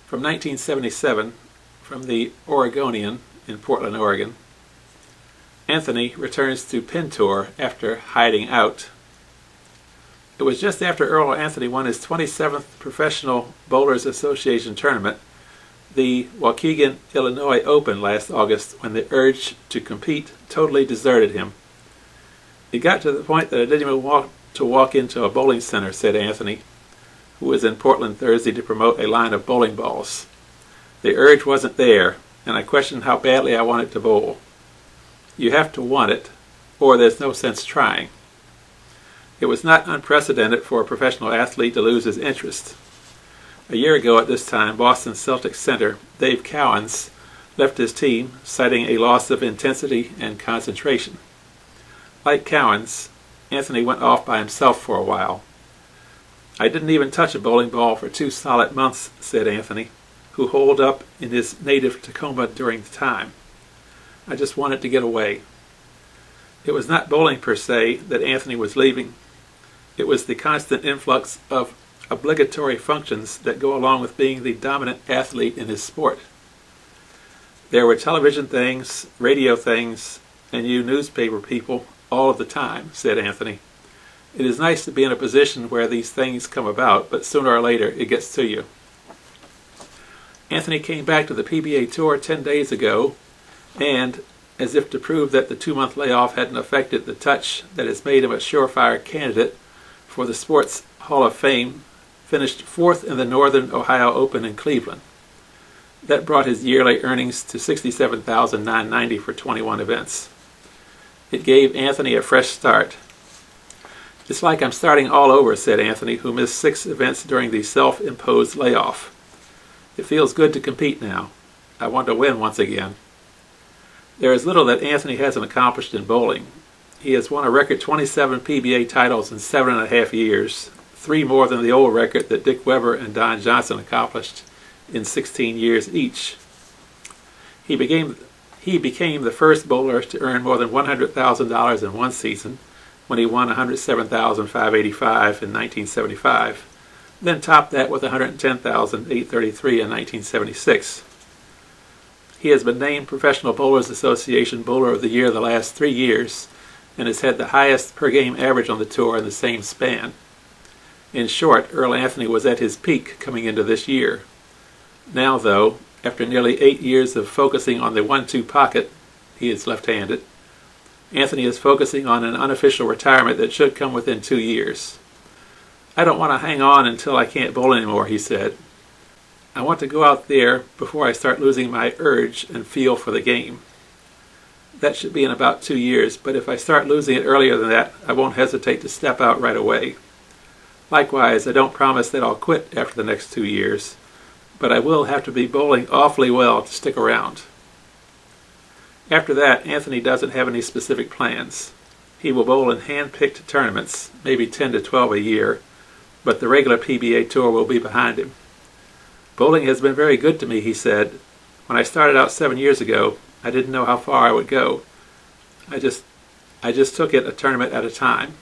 From 1977, from the Oregonian in Portland, Oregon, Anthony returns to Pin Tour after hiding out. It was just after Earl Anthony won his 27th Professional Bowlers Association tournament, the Waukegan, Illinois Open last August, when the urge to compete totally deserted him. It got to the point that I didn't even want to walk into a bowling center, said Anthony, who was in Portland Thursday to promote a line of bowling balls. The urge wasn't there, and I questioned how badly I wanted to bowl. You have to want it, or there's no sense trying. It was not unprecedented for a professional athlete to lose his interest. A year ago at this time, Boston Celtics center Dave Cowens left his team, citing a loss of intensity and concentration. Like Cowens, Anthony went off by himself for a while. I didn't even touch a bowling ball for 2 solid months, said Anthony, who holed up in his native Tacoma during the time. I just wanted to get away. It was not bowling per se that Anthony was leaving. It was the constant influx of obligatory functions that go along with being the dominant athlete in his sport. There were television things, radio things, and you newspaper people all of the time, said Anthony. It is nice to be in a position where these things come about, but sooner or later it gets to you. Anthony came back to the PBA Tour 10 days ago, and, as if to prove that the 2-month layoff hadn't affected the touch that has made him a surefire candidate for the Sports Hall of Fame, finished 4th in the Northern Ohio Open in Cleveland. That brought his yearly earnings to $67,990 for 21 events. It gave Anthony a fresh start. It's like I'm starting all over, said Anthony, who missed 6 events during the self-imposed layoff. It feels good to compete now. I want to win once again. There is little that Anthony hasn't accomplished in bowling. He has won a record 27 PBA titles in 7.5 years, 3 more than the old record that Dick Weber and Don Johnson accomplished in 16 years each. He became the first bowler to earn more than $100,000 in one season when he won $107,585 in 1975, then topped that with $110,833 in 1976. He has been named Professional Bowlers Association Bowler of the Year the last 3 years and has had the highest per-game average on the tour in the same span. In short, Earl Anthony was at his peak coming into this year. Now, though, after nearly 8 years of focusing on the 1-2 pocket, he is left-handed, Anthony is focusing on an unofficial retirement that should come within 2 years. I don't want to hang on until I can't bowl anymore, he said. I want to go out there before I start losing my urge and feel for the game. That should be in about 2 years, but if I start losing it earlier than that, I won't hesitate to step out right away. Likewise, I don't promise that I'll quit after the next 2 years, but I will have to be bowling awfully well to stick around. After that, Anthony doesn't have any specific plans. He will bowl in hand-picked tournaments, maybe 10 to 12 a year, but the regular PBA Tour will be behind him. Bowling has been very good to me, he said. When I started out 7 years ago, I didn't know how far I would go. I just took it a tournament at a time.